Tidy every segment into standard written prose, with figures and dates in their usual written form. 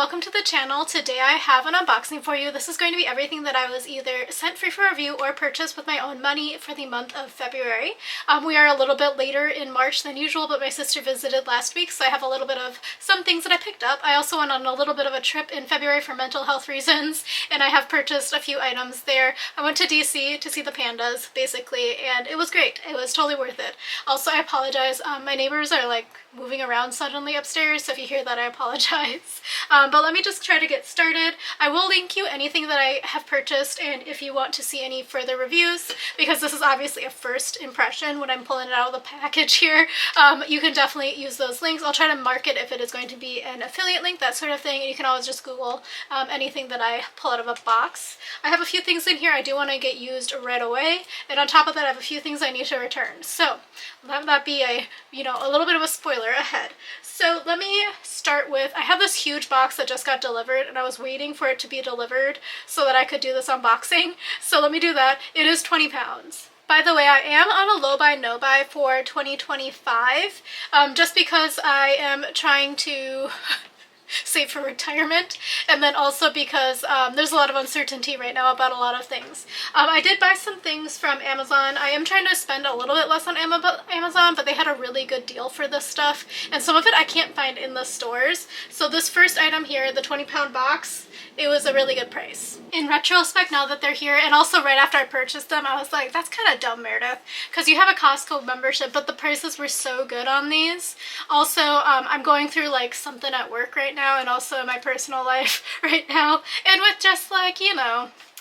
welcome to the channel. Today I have an unboxing for you. This is going to be everything that I was either sent free for review or purchased with my own money for the month of February. We are a little bit later in March than usual, but my sister visited last week, so I have a little bit of some things that I picked up. I also went on a little bit of a trip in February for mental health reasons, and I have purchased a few items there. I went to DC to see the pandas, basically, and it was great. It was totally worth it. Also, I apologize. My neighbors are like moving around suddenly upstairs, so if you hear that, I apologize. But let me just try to get started. I will link you anything that I have purchased, and if you want to see any further reviews, because this is obviously a first impression when I'm pulling it out of the package here, you can definitely use those links. I'll try to mark it if it is going to be an affiliate link, that sort of thing, and you can always just Google anything that I pull out of a box. I have a few things in here I do want to get used right away, and on top of that I have a few things I need to return. So let that be a little bit of a spoiler ahead. So let me start with, I have this huge box that just got delivered and I was waiting for it to be delivered so that I could do this unboxing. So let me do that. It is 20 pounds. By the way, I am on a low buy, no buy for 2025, just because I am trying to save for retirement, and then also because there's a lot of uncertainty right now about a lot of things. I did buy some things from Amazon. I am trying to spend a little bit less on Amazon, but they had a really good deal for this stuff, and some of it I can't find in the stores. So this first item here, the 20-pound box, it was a really good price. In retrospect, now that they're here, and also right after I purchased them, I was like, that's kind of dumb, Meredith, because you have a Costco membership, but the prices were so good on these. Also, I'm going through like something at work right now, and also in my personal life right now, and with just like,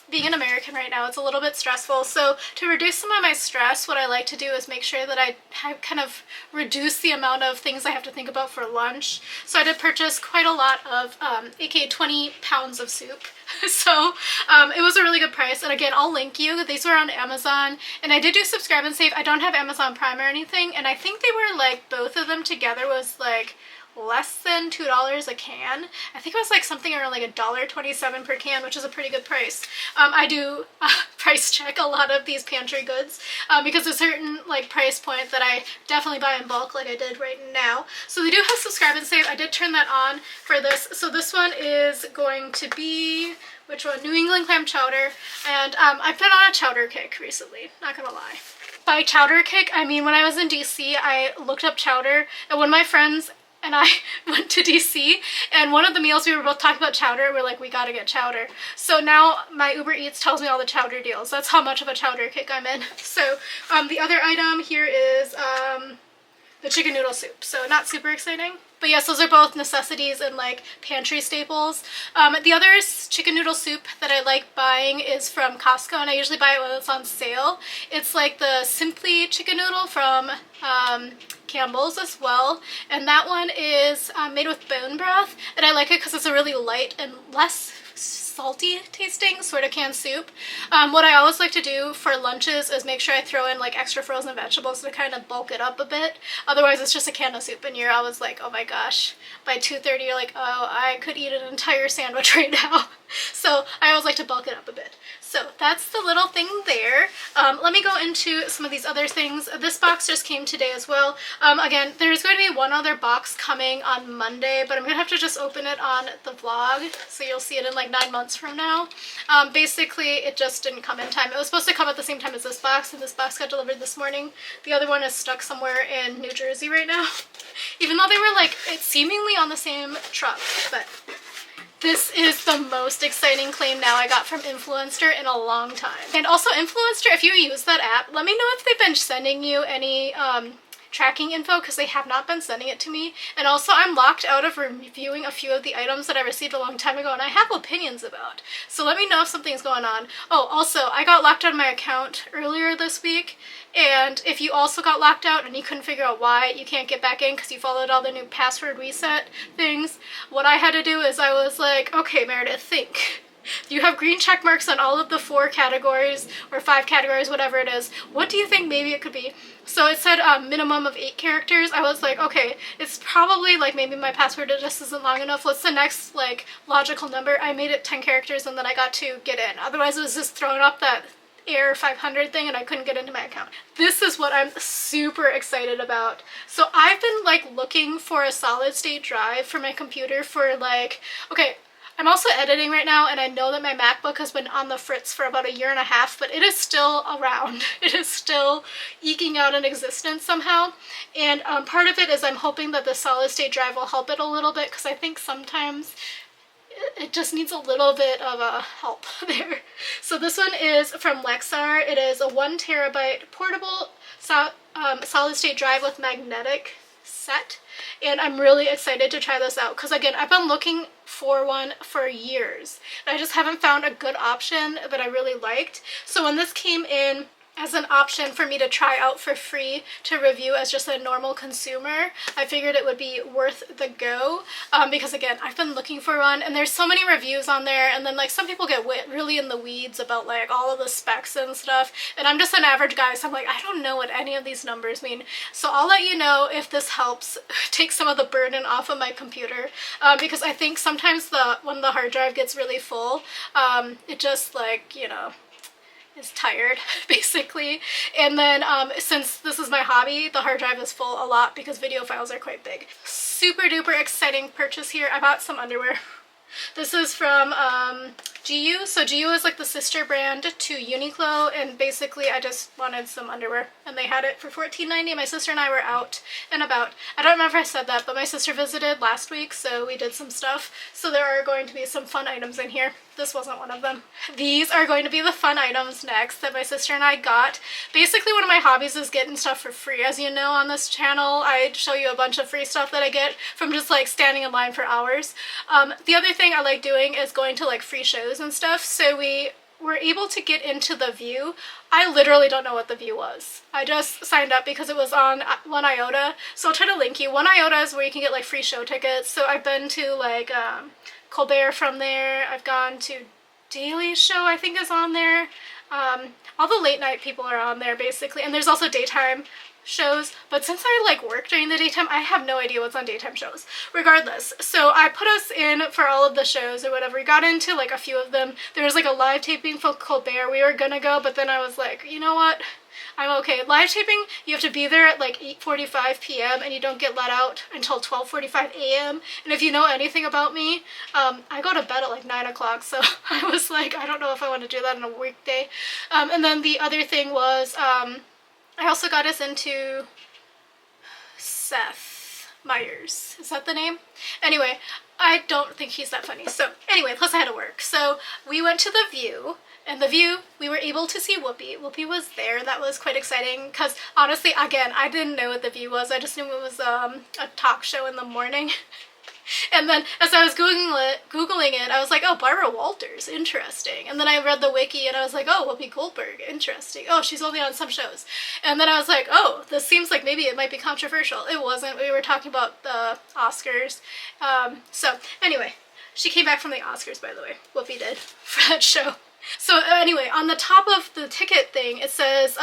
being an American right now, it's a little bit stressful. So to reduce some of my stress, what I like to do is make sure that I kind of reduce the amount of things I have to think about for lunch. So I did purchase quite a lot of, aka 20 pounds of soup. So it was a really good price, and again, I'll link you. These were on Amazon, and I did do subscribe and save. I don't have Amazon Prime or anything, and I think they were like, both of them together was like less than $2 a can. I think it was like something around like $1.27 per can, which is a pretty good price. I do price check a lot of these pantry goods because there's a certain like price point that I definitely buy in bulk, like I did right now. So they do have subscribe and save. I did turn that on for this. So this one is going to be, which one? New England clam chowder, and I've been on a chowder kick recently, not gonna lie. By chowder kick, I mean when I was in DC, I looked up chowder, and when my friends and I went to DC, and one of the meals we were both talking about chowder, we're like, we gotta get chowder. So now my Uber Eats tells me all the chowder deals. That's how much of a chowder kick I'm in. So the other item here is the chicken noodle soup. So not super exciting. But yes, those are both necessities and like pantry staples. The other chicken noodle soup that I like buying is from Costco, and I usually buy it when it's on sale. It's like the Simply chicken noodle from Campbell's as well, and that one is made with bone broth, and I like it because it's a really light and less salty tasting sort of canned soup. What I always like to do for lunches is make sure I throw in like extra frozen vegetables to kind of bulk it up a bit. Otherwise it's just a can of soup, and you're always like, oh my gosh, by 2:30 you're like, oh, I could eat an entire sandwich right now. So I always like to bulk it up a bit. So that's the little thing there. Let me go into some of these other things. This box just came today as well. Again, there's going to be one other box coming on Monday, but I'm going to have to just open it on the vlog, so you'll see it in like 9 months from now. Basically, it just didn't come in time. It was supposed to come at the same time as this box, and this box got delivered this morning. The other one is stuck somewhere in New Jersey right now, even though they were like, it's seemingly on the same truck, but this is the most exciting claim now I got from Influenster in a long time. And also Influenster, if you use that app, let me know if they've been sending you any tracking info, because they have not been sending it to me. And also I'm locked out of reviewing a few of the items that I received a long time ago and I have opinions about. So let me know if something's going on. Oh, also I got locked out of my account earlier this week, and if you also got locked out and you couldn't figure out why you can't get back in because you followed all the new password reset things, what I had to do is I was like, okay Meredith, think. You have green check marks on all of the 4 categories or 5 categories, whatever it is. What do you think maybe it could be? So it said minimum of 8 characters. I was like, okay, it's probably like maybe my password just isn't long enough. What's the next like logical number? I made it 10 characters and then I got to get in. Otherwise it was just throwing up that Air 500 thing and I couldn't get into my account. This is what I'm super excited about. So I've been like looking for a solid state drive for my computer for like, okay, I'm also editing right now, and I know that my MacBook has been on the fritz for about 1.5 years, but it is still around. It is still eking out an existence somehow. And part of it is I'm hoping that the solid state drive will help it a little bit, because I think sometimes it just needs a little bit of a help there. So this one is from Lexar. It is a 1 terabyte portable solid state drive with magnetic set, and I'm really excited to try this out because, again, I've been looking for one for years and I just haven't found a good option that I really liked. So when this came in as an option for me to try out for free to review as just a normal consumer, I figured it would be worth the go, because again, I've been looking for one and there's so many reviews on there, and then like some people get really in the weeds about like all of the specs and stuff, and I'm just an average guy, so I'm like, I don't know what any of these numbers mean. So I'll let you know if this helps take some of the burden off of my computer, because I think sometimes when the hard drive gets really full, it just like, you know, is tired basically. And then since this is my hobby, the hard drive is full a lot because video files are quite big. Super duper exciting purchase here. I bought some underwear. This is from GU. So GU is like the sister brand to Uniqlo, and basically I just wanted some underwear and they had it for $14.90. My sister and I were out and about. I don't remember if I said that, but my sister visited last week, so we did some stuff. So there are going to be some fun items in here. This wasn't one of them. These are going to be the fun items next that my sister and I got. Basically, one of my hobbies is getting stuff for free. As you know, on this channel, I show you a bunch of free stuff that I get from just like standing in line for hours. The other thing I like doing is going to like free shows and stuff. So we were able to get into The View. I literally don't know what The View was. I just signed up because it was on 1iota. So I'll try to link you. 1iota is where you can get like free show tickets. So I've been to like Colbert from there. I've gone to Daily Show, I think, is on there. All the late night people are on there basically, and there's also daytime shows, but since I like work during the daytime, I have no idea what's on daytime shows. Regardless, so I put us in for all of the shows or whatever. We got into like a few of them. There was like a live taping for Colbert. We were gonna go, but then I was like, you know what? I'm okay. Live taping, you have to be there at like 8:45 p.m. and you don't get let out until 12:45 a.m. And if you know anything about me, I go to bed at like 9 o'clock, so I was like, I don't know if I want to do that on a weekday. And then the other thing was, I also got us into Seth Meyers. Is that the name? Anyway, I don't think he's that funny. So anyway, plus I had to work. So we went to The View. And The View, we were able to see Whoopi. Whoopi was there. That was quite exciting because honestly, again, I didn't know what The View was. I just knew it was a talk show in the morning. And then as I was Googling it, I was like, oh, Barbara Walters, interesting. And then I read the wiki and I was like, oh, Whoopi Goldberg, interesting. Oh, she's only on some shows. And then I was like, oh, this seems like maybe it might be controversial. It wasn't. We were talking about the Oscars. So anyway, she came back from the Oscars, by the way. Whoopi did for that show. So anyway, on the top of the ticket thing, it says,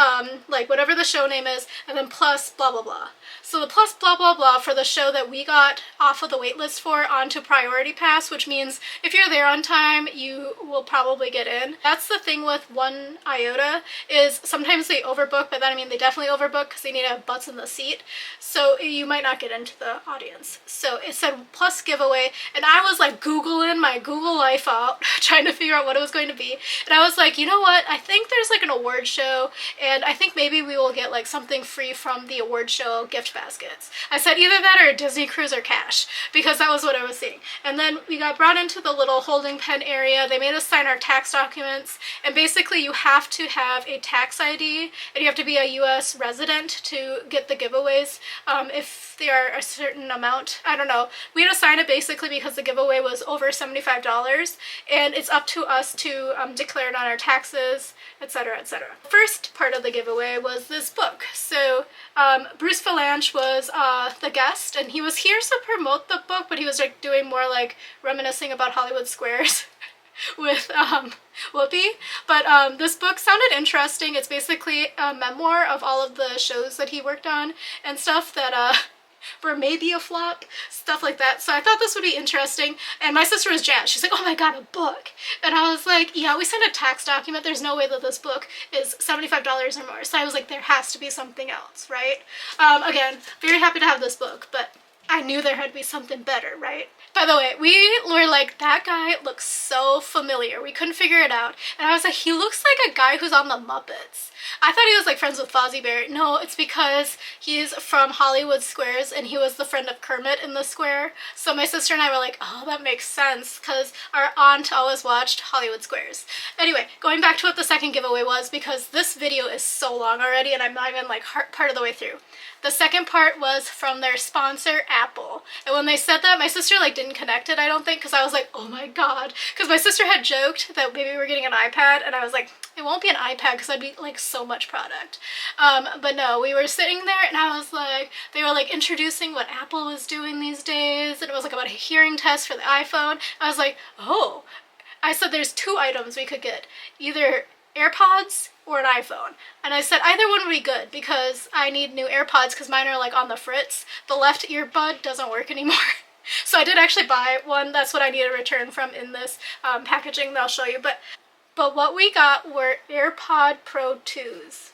like, whatever the show name is, and then plus blah, blah, blah. So the plus blah, blah, blah for the show that we got off of the wait list for onto Priority Pass, which means if you're there on time, you will probably get in. That's the thing with 1iota, is sometimes they overbook, but then, I mean, they definitely overbook because they need to have butts in the seat. So you might not get into the audience. So it said plus giveaway, and I was like Googling my Google life out, trying to figure out what it was going to be. And I was like, you know what? I think there's like an award show, and I think maybe we will get like something free from the award show gift baskets. I said either that or a Disney cruise or cash, because that was what I was seeing. And then we got brought into the little holding pen area. They made us sign our tax documents, and basically you have to have a tax ID and you have to be a U.S. resident to get the giveaways. If they are a certain amount, I don't know. We had to sign it basically because the giveaway was over $75, and it's up to us to declare it on our taxes, etc., etc. First part of the giveaway was this book. So Bruce Valanche was the guest, and he was here to promote the book, but he was like doing more like reminiscing about Hollywood Squares with Whoopi. But this book sounded interesting. It's basically a memoir of all of the shows that he worked on and stuff that or maybe a flop, stuff like that. So I thought this would be interesting, and my sister was jazzed. She's like, oh my god, a book. And I was like, yeah, we sent a tax document. There's no way that this book is $75 or more. So I was like, there has to be something else, right? Again, very happy to have this book, but I knew there had to be something better, right? By the way, we were like, that guy looks so familiar. We couldn't figure it out. And I was like, he looks like a guy who's on the Muppets. I thought he was like friends with Fozzie Bear. No, it's because he's from Hollywood Squares and he was the friend of Kermit in the square. So my sister and I were like, oh, that makes sense, because our aunt always watched Hollywood Squares. Anyway, going back to what the second giveaway was, because this video is so long already and I'm not even like part of the way through. The second part was from their sponsor, Apple. And when they said that, my sister like didn't connect it, I don't think, because I was like, oh my god. Because my sister had joked that maybe we were getting an iPad, and I was like, it won't be an iPad because I'd be like so much product. But no, we were sitting there and I was like, they were like introducing what Apple was doing these days, and it was like about a hearing test for the iPhone. I was like, oh. I said there's two items we could get, either AirPods or an iPhone. And I said either one would be good because I need new AirPods because mine are like on the fritz. The left earbud doesn't work anymore. So I did actually buy one. That's what I need to return from in this packaging that I'll show you. But what we got were AirPod Pro 2s.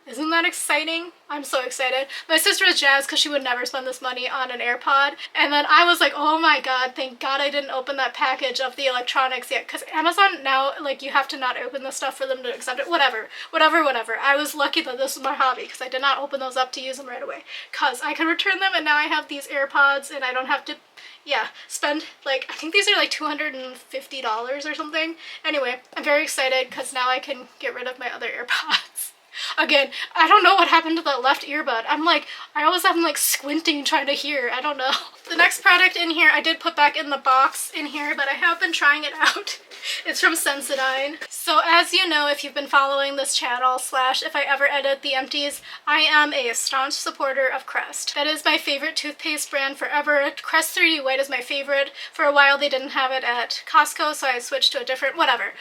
Isn't that exciting? I'm so excited. My sister was jazzed because she would never spend this money on an AirPod. And then I was like, oh my god, thank god I didn't open that package of the electronics yet. Because Amazon now, like, you have to not open the stuff for them to accept it. Whatever. I was lucky that this was my hobby because I did not open those up to use them right away. Because I could return them and now I have these AirPods and I don't have to, yeah, spend, like, I think these are like $250 or something. Anyway, I'm very excited because now I can get rid of my other AirPods. Again, I don't know what happened to that left earbud. I always have them like squinting trying to hear. I don't know. The next product in here I did put back in the box in here, but I have been trying it out. It's from Sensodyne. So as you know, if you've been following this channel, / if I ever edit the empties, I am a staunch supporter of Crest. That is my favorite toothpaste brand forever. Crest 3D White is my favorite. For a while they didn't have it at Costco, so I switched to a different, whatever.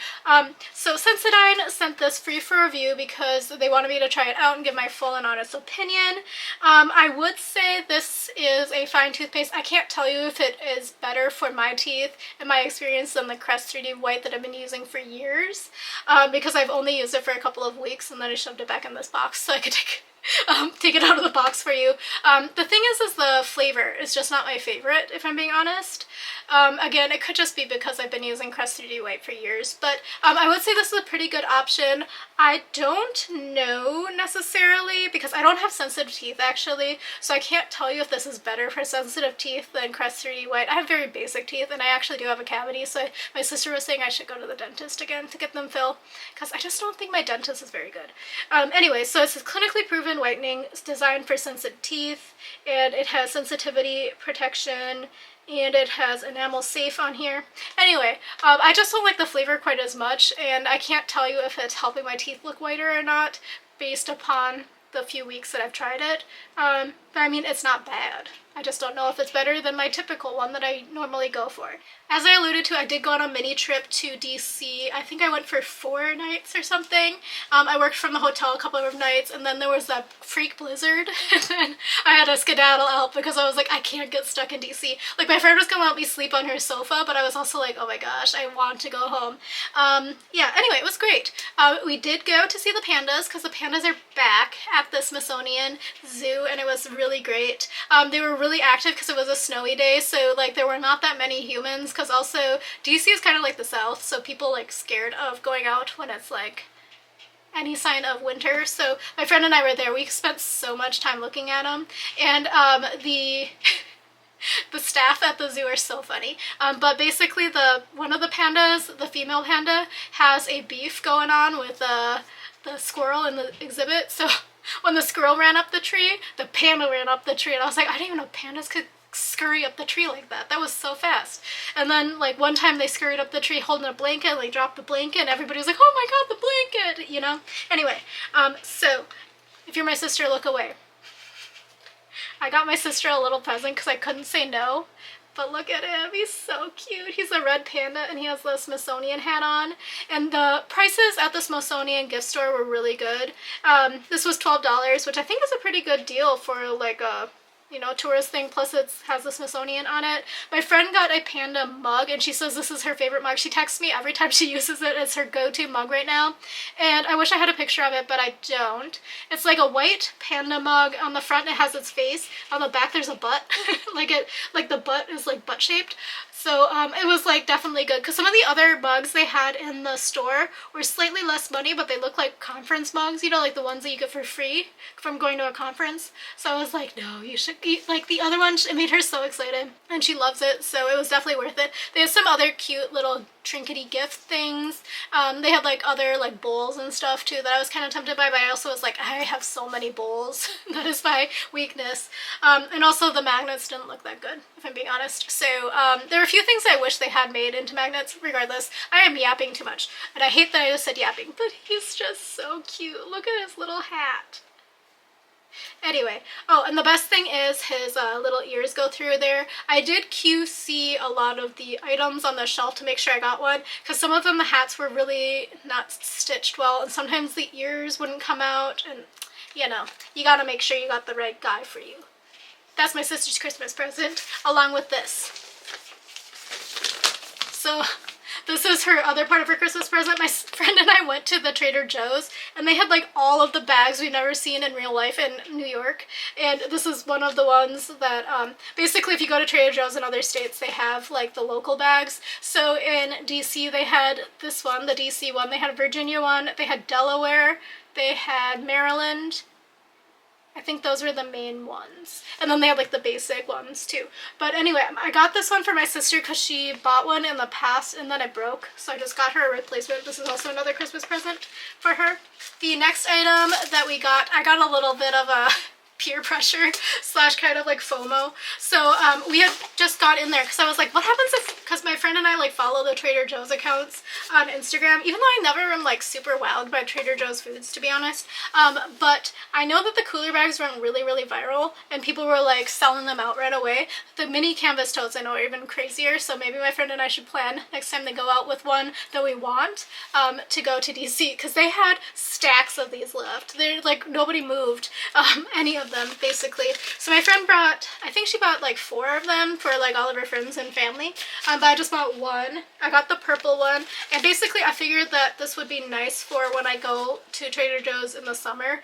So Sensodyne sent this free for review because they wanted me to try it out and give my full and honest opinion. I would say this is a fine toothpaste. I can't tell you if it is better for my teeth and my experience than the Crest 3D White that I've been using for years, because I've only used it for a couple of weeks and then I shoved it back in this box so I could take it out of the box for you. The thing is the flavor is just not my favorite, if I'm being honest. Again, it could just be because I've been using Crest 3D White for years, but I would say this is a pretty good option. I don't know necessarily because I don't have sensitive teeth actually, so I can't tell you if this is better for sensitive teeth than Crest 3D White. I have very basic teeth and I actually do have a cavity, so my sister was saying I should go to the dentist again to get them filled because I just don't think my dentist is very good. Anyway, so it's a clinically proven whitening. It's designed for sensitive teeth and it has sensitivity protection and it has enamel safe on here. Anyway, I just don't like the flavor quite as much, and I can't tell you if it's helping my teeth look whiter or not based upon the few weeks that I've tried it. But I mean, it's not bad. I just don't know if it's better than my typical one that I normally go for. As I alluded to, I did go on a mini trip to DC. I think I went for 4 nights or something. I worked from the hotel a couple of nights, and then there was that freak blizzard, and then I had to skedaddle out because I was like, I can't get stuck in DC. Like, my friend was gonna let me sleep on her sofa, but I was also like, oh my gosh, I want to go home. Yeah, anyway, it was great. We did go to see the pandas because the pandas are back at the Smithsonian Zoo, and it was really great. They were really active because it was a snowy day, so like there were not that many humans, because also DC is kind of like the South, so people like scared of going out when it's like any sign of winter. So my friend and I were there. We spent so much time looking at them, and the staff at the zoo are so funny. But basically one of the pandas, the female panda, has a beef going on with the squirrel in the exhibit. So when the squirrel ran up the tree, the panda ran up the tree, and I was like, I didn't even know pandas could scurry up the tree like that. That was so fast. And then like one time they scurried up the tree holding a blanket, and they dropped the blanket, and everybody was like, oh my god, the blanket, you know? Anyway, so if you're my sister, look away. I got my sister a little present because I couldn't say no. But look at him, he's so cute. He's a red panda and he has the Smithsonian hat on. And the prices at the Smithsonian gift store were really good. This was $12, which I think is a pretty good deal for like a you know, tourist thing, plus it has the Smithsonian on it. My friend got a panda mug, and she says this is her favorite mug. She texts me every time she uses it. It's her go-to mug right now, and I wish I had a picture of it, but I don't. It's like a white panda mug. On the front it has its face. On the back there's a butt. like the butt is like butt-shaped. So it was like definitely good, because some of the other mugs they had in the store were slightly less money, but they look like conference mugs, you know, like the ones that you get for free from going to a conference. So I was like, no, you should get like the other one. It made her so excited, and she loves it, so it was definitely worth it. They had some other cute little trinkety gift things. They had like other like bowls and stuff too that I was kind of tempted by, but I also was like, I have so many bowls. That is my weakness. And also the magnets didn't look that good, if I'm being honest. So there are a few things I wish they had made into magnets. Regardless, I am yapping too much, and I hate that I just said yapping, but he's just so cute. Look at his little hat. Anyway, oh, and the best thing is his little ears go through there. I did QC a lot of the items on the shelf to make sure I got one, because some of them, the hats were really not stitched well, and sometimes the ears wouldn't come out, and you know, you gotta make sure you got the right guy for you. That's my sister's Christmas present, along with this. So this is her other part of her Christmas present. My friend and I went to the Trader Joe's, and they had like all of the bags we've never seen in real life in New York. And this is one of the ones that basically if you go to Trader Joe's in other states, they have like the local bags. So in DC they had this one, the DC one, they had a Virginia one, they had Delaware, they had Maryland. I think those were the main ones. And then they had like the basic ones too. But anyway, I got this one for my sister because she bought one in the past and then it broke. So I just got her a replacement. This is also another Christmas present for her. The next item that we got, I got a little bit of a peer pressure slash kind of like FOMO. So we had just got in there because I was like, what happens if, because my friend and I like follow the Trader Joe's accounts on Instagram, even though I never am like super wowed by Trader Joe's foods, to be honest. But I know that the cooler bags went really, really viral and people were like selling them out right away. The mini canvas totes I know are even crazier, so maybe my friend and I should plan next time they go out with one that we want to go to DC, because they had stacks of these left. They're like, nobody moved any of them basically. So my friend brought, I think she bought like 4 of them for like all of her friends and family, but I just bought one. I got the purple one, and basically I figured that this would be nice for when I go to Trader Joe's in the summer,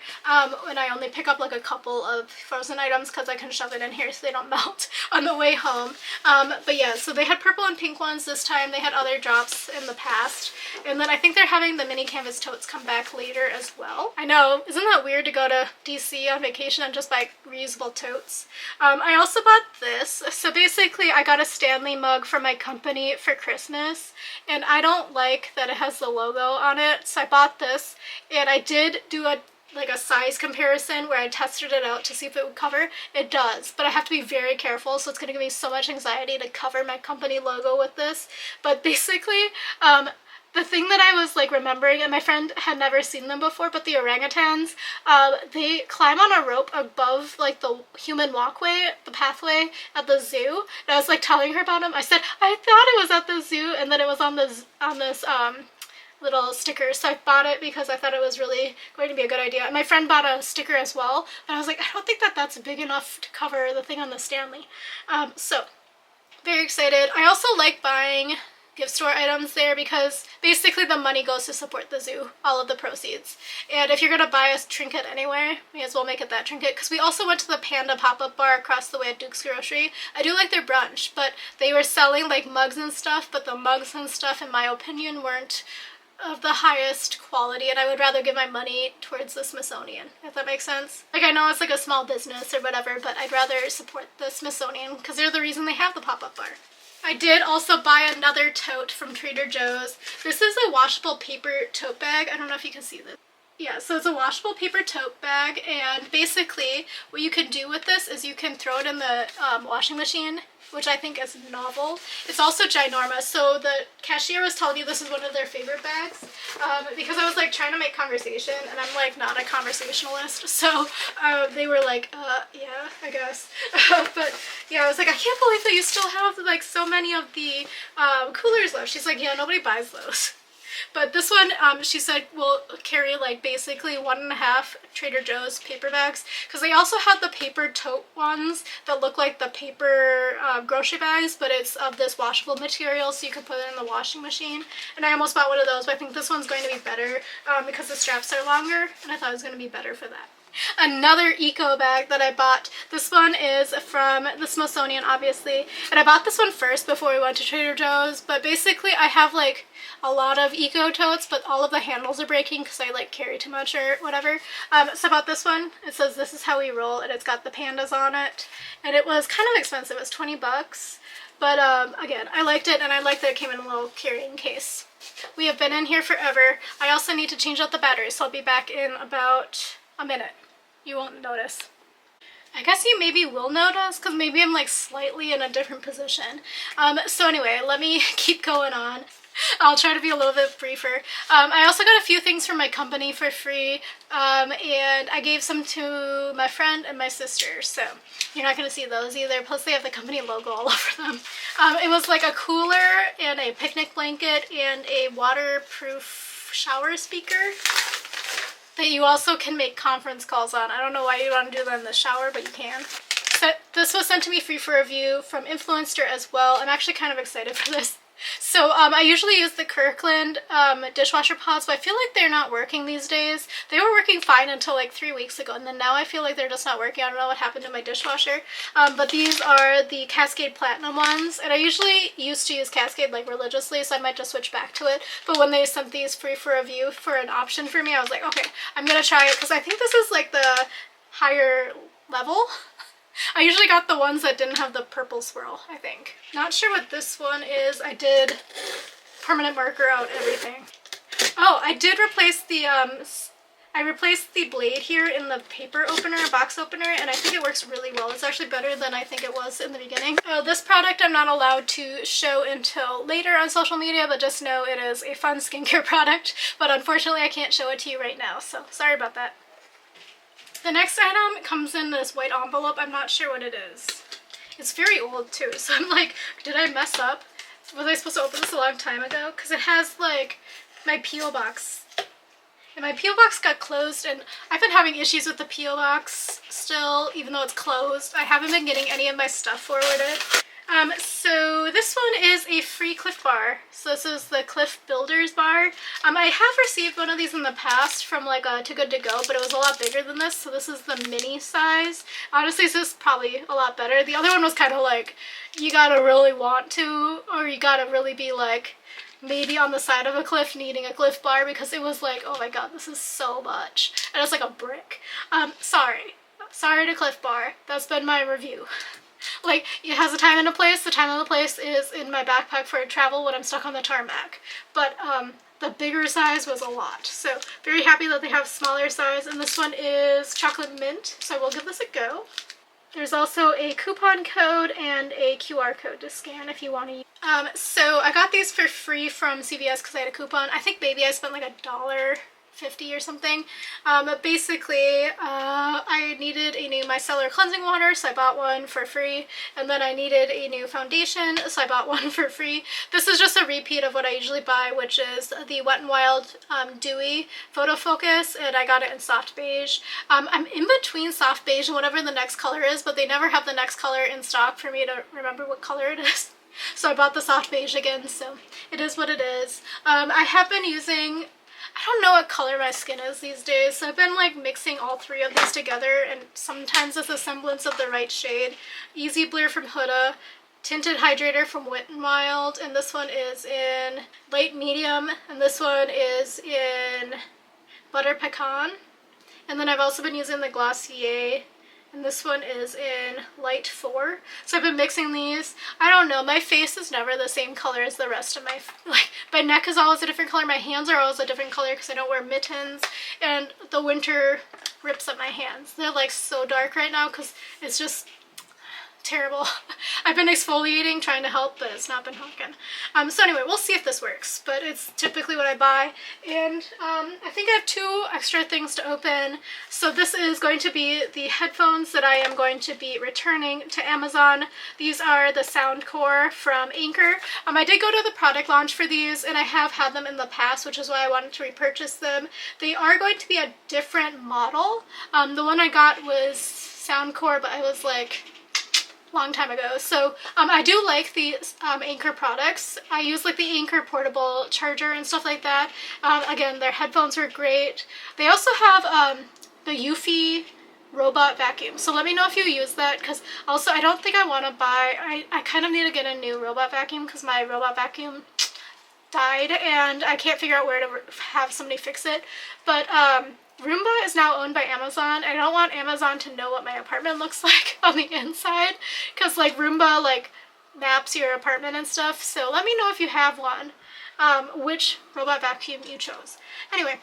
when I only pick up like a couple of frozen items, because I can shove it in here so they don't melt on the way home. But yeah, so they had purple and pink ones this time. They had other drops in the past, and then I think they're having the mini canvas totes come back later as well. I know, isn't that weird to go to DC on vacation and just buy reusable totes? I also bought this. So basically I got a Stanley mug from my company for Christmas, and I don't like that it has the logo on it, so I bought this, and I did do a size comparison where I tested it out to see if it would cover. It does, but I have to be very careful, so it's going to give me so much anxiety to cover my company logo with this. But basically, the thing that I was like remembering, and my friend had never seen them before, but the orangutans, they climb on a rope above like the human walkway, the pathway at the zoo. And I was like telling her about them. I said, I thought it was at the zoo, and then it was on this little sticker, so I bought it because I thought it was really going to be a good idea. And my friend bought a sticker as well, but I was like, I don't think that that's big enough to cover the thing on the Stanley. So very excited. I also like buying gift store items there because basically the money goes to support the zoo, all of the proceeds. And if you're gonna buy a trinket anyway, may as well make it that trinket, because we also went to the Panda pop-up bar across the way at Duke's Grocery. I do like their brunch, but they were selling like mugs and stuff, but the mugs and stuff in my opinion weren't of the highest quality, and I would rather give my money towards the Smithsonian, if that makes sense. Like, I know it's like a small business or whatever, but I'd rather support the Smithsonian because they're the reason they have the pop-up bar. I did also buy another tote from Trader Joe's. This is a washable paper tote bag. I don't know if you can see this. Yeah, so it's a washable paper tote bag, and basically what you can do with this is you can throw it in the washing machine, which I think is novel. It's also ginormous, so the cashier was telling me this is one of their favorite bags, because I was like trying to make conversation, and I'm like not a conversationalist, so they were like, yeah, I guess. But yeah, I was like, I can't believe that you still have like so many of the coolers left. She's like, yeah, nobody buys those. But this one, she said, will carry like basically 1.5 Trader Joe's paper bags, because they also have the paper tote ones that look like the paper grocery bags, but it's of this washable material, so you can put it in the washing machine. And I almost bought one of those, but I think this one's going to be better because the straps are longer, and I thought it was going to be better for that. Another eco bag that I bought. This one is from the Smithsonian, obviously, and I bought this one first before we went to Trader Joe's, but basically I have like a lot of eco totes, but all of the handles are breaking because I like carry too much or whatever. So I bought this one. It says "This is how we roll," and it's got the pandas on it, and it was kind of expensive. It was 20 bucks, but again, I liked it, and I liked that it came in a little carrying case. We have been in here forever. I also need to change out the battery, so I'll be back in about a minute. You won't notice. I guess you maybe will notice because maybe I'm like slightly in a different position. So anyway, let me keep going on. I'll try to be a little bit briefer. I also got a few things from my company for free, and I gave some to my friend and my sister, so you're not going to see those either. Plus they have the company logo all over them. It was like a cooler and a picnic blanket and a waterproof shower speaker that you also can make conference calls on. I don't know why you want to do that in the shower, but you can. So this was sent to me free for review from Influenster as well. I'm actually kind of excited for this. So I usually use the Kirkland dishwasher pods, but I feel like they're not working these days. They were working fine until like 3 weeks ago, and then now I feel like they're just not working. I don't know what happened to my dishwasher. But these are the Cascade Platinum ones, and I usually used to use Cascade like religiously, so I might just switch back to it. But when they sent these free for review for an option for me, I was like, okay, I'm gonna try it, because I think this is like the higher level. I usually got the ones that didn't have the purple swirl, I think. Not sure what this one is. I did permanent marker out everything. Oh, I did replace the, I replaced the blade here in the paper opener, box opener, and I think it works really well. It's actually better than I think it was in the beginning. This product I'm not allowed to show until later on social media, but just know it is a fun skincare product. But unfortunately, I can't show it to you right now, so sorry about that. The next item comes in this white envelope. I'm not sure what it is. It's very old too, so I'm like, did I mess up? Was I supposed to open this a long time ago? Because it has like my P.O. box. And my P.O. box got closed, and I've been having issues with the P.O. box still, even though it's closed. I haven't been getting any of my stuff forwarded. So this one is a free Cliff bar. So this is the Cliff Builders bar. I have received one of these in the past from like Too Good To Go, but it was a lot bigger than this. So this is the mini size. Honestly, this is probably a lot better. The other one was kind of like, you gotta really want to, or you gotta really be like, maybe on the side of a cliff needing a Cliff bar, because it was like, oh my god, this is so much. And it's like a brick. Sorry to Cliff Bar. That's been my review. Like, it has a time and a place. The time and the place is in my backpack for travel when I'm stuck on the tarmac. But the bigger size was a lot. So very happy that they have smaller size. And this one is chocolate mint, so I will give this a go. There's also a coupon code and a QR code to scan if you want to use. So I got these for free from CVS because I had a coupon. I think maybe I spent like $1.50 or something. But basically, I needed a new micellar cleansing water, so I bought one for free. And then I needed a new foundation, so I bought one for free. This is just a repeat of what I usually buy, which is the Wet n Wild Dewy Photo Focus, and I got it in soft beige. I'm in between soft beige and whatever the next color is, but they never have the next color in stock for me to remember what color it is. So I bought the soft beige again, so it is what it is. I have been using, I don't know what color my skin is these days, so I've been like mixing all three of these together, and sometimes it's a semblance of the right shade. Easy Blur from Huda, Tinted Hydrator from Wet n Wild, and this one is in Light Medium, and this one is in Butter Pecan. And then I've also been using the Glossier, and this one is in Light 4. So I've been mixing these. I don't know, my face is never the same color as the rest of my neck is always a different color, my hands are always a different color because I don't wear mittens, and the winter rips up my hands. They're like so dark right now because it's just, terrible. I've been exfoliating, trying to help, but it's not been helping. So anyway, we'll see if this works, but it's typically what I buy. And I think I have 2 extra things to open. So this is going to be the headphones that I am going to be returning to Amazon. These are the Soundcore from Anchor. I did go to the product launch for these, and I have had them in the past, which is why I wanted to repurchase them. They are going to be a different model. The one I got was Soundcore, but I was like long time ago. So I do like the Anchor products. I use like the Anchor portable charger and stuff like that. Again, their headphones were great. They also have the Eufy robot vacuum. So let me know if you use that, because also I don't think I want to buy, I kind of need to get a new robot vacuum because my robot vacuum died and I can't figure out where to have somebody fix it. But Roomba is now owned by Amazon. I don't want Amazon to know what my apartment looks like on the inside, because like Roomba like maps your apartment and stuff. So let me know if you have one, which robot vacuum you chose. Anyway,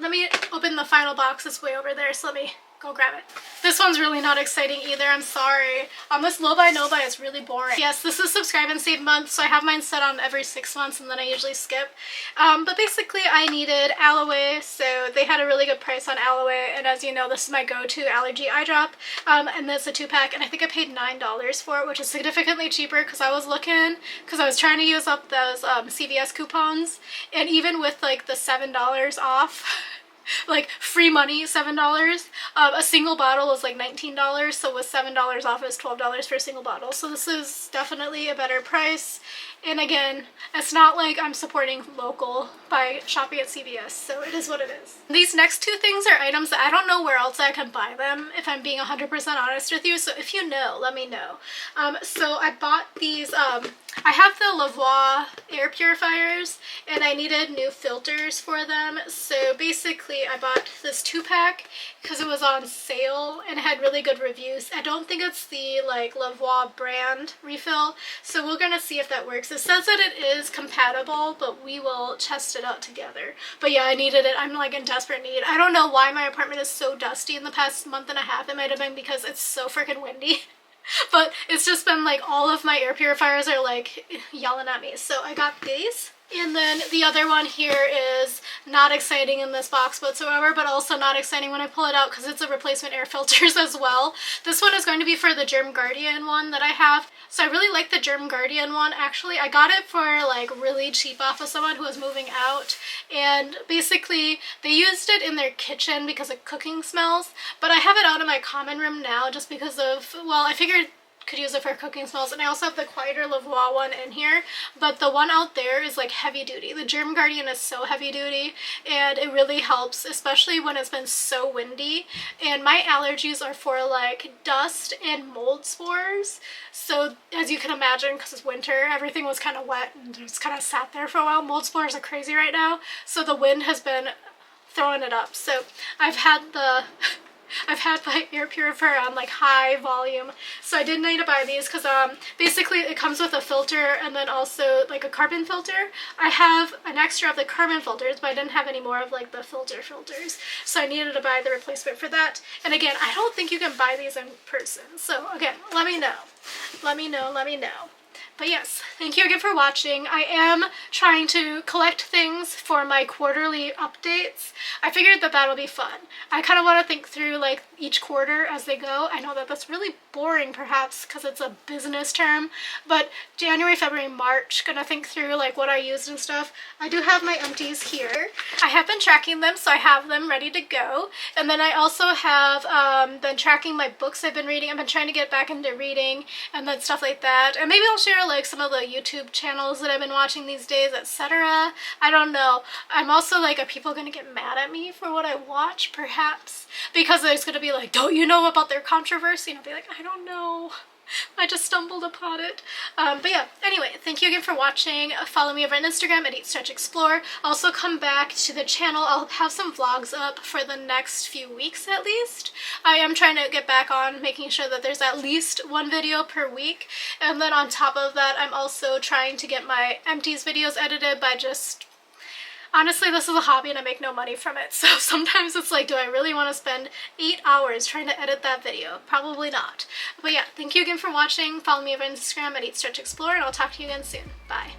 let me open the final box. It's way over there, so let me go grab it. This one's really not exciting either, I'm sorry. This low buy no buy is really boring. Yes, this is subscribe and save month, so I have mine set on every 6 months and then I usually skip. But basically I needed aloe, so they had a really good price on aloe, and as you know, this is my go-to allergy eye drop. And that's a 2-pack, and I think I paid $9 for it, which is significantly cheaper because I was looking, because I was trying to use up those CVS coupons, and even with like the $7 off, like free money, $7. A single bottle is like $19, so with $7 off is $12 for a single bottle. So this is definitely a better price. And again, it's not like I'm supporting local by shopping at CVS, so it is what it is. These next 2 things are items that I don't know where else I can buy them, if I'm being 100% honest with you, so if you know, let me know. So I bought these, I have the Lavoie air purifiers, and I needed new filters for them, so basically I bought this 2-pack because it was on sale and it had really good reviews. I don't think it's the like Lavoie brand refill, so we're gonna see if that works. It says that it is compatible, but we will test it out together. But yeah, I needed it. I'm like in desperate need. I don't know why my apartment is so dusty in the past month and a half. It might have been because it's so freaking windy. But it's just been like all of my air purifiers are like yelling at me. So I got these. And then the other one here is not exciting in this box whatsoever, but also not exciting when I pull it out because it's a replacement air filters as well. This one is going to be for the Germ Guardian one that I have. So I really like the Germ Guardian one. Actually, I got it for like really cheap off of someone who was moving out. And basically they used it in their kitchen because of cooking smells. But I have it out in my common room now just because of, well, I figured could use it for cooking smells, and I also have the quieter Lavoie one in here, but the one out there is like heavy duty. The Germ Guardian is so heavy duty, and it really helps, especially when it's been so windy, and my allergies are for like dust and mold spores. So as you can imagine, because it's winter, everything was kind of wet and just kind of sat there for a while. Mold spores are crazy right now, so the wind has been throwing it up. So I've had my air purifier on like high volume, so I did need to buy these because basically it comes with a filter and then also like a carbon filter. I have an extra of the carbon filters, but I didn't have any more of like the filters, so I needed to buy the replacement for that. And again, I don't think you can buy these in person, so again, let me know. But yes, thank you again for watching. I am trying to collect things for my quarterly updates. I figured that that'll be fun. I kind of want to think through like each quarter as they go. I know that that's really boring perhaps because it's a business term, but January, February, March, gonna think through like what I used and stuff. I do have my empties here. I have been tracking them, so I have them ready to go. And then I also have been tracking my books I've been reading. I've been trying to get back into reading and then stuff like that. And maybe I'll share like some of the YouTube channels that I've been watching these days, etc. I don't know. I'm also like, are people gonna get mad at me for what I watch? Perhaps. Because there's gonna be like, don't you know about their controversy? And I'll be like, I don't know. I just stumbled upon it. But yeah, anyway, thank you again for watching. Follow me over on Instagram at Eat Stretch Explore. Also come back to the channel. I'll have some vlogs up for the next few weeks at least. I am trying to get back on making sure that there's at least one video per week. And then on top of that, I'm also trying to get my empties videos edited by just Honestly, this is a hobby and I make no money from it. So sometimes it's like, do I really want to spend 8 hours trying to edit that video? Probably not. But yeah, thank you again for watching. Follow me over on Instagram at Eat Stretch Explore, and I'll talk to you again soon. Bye.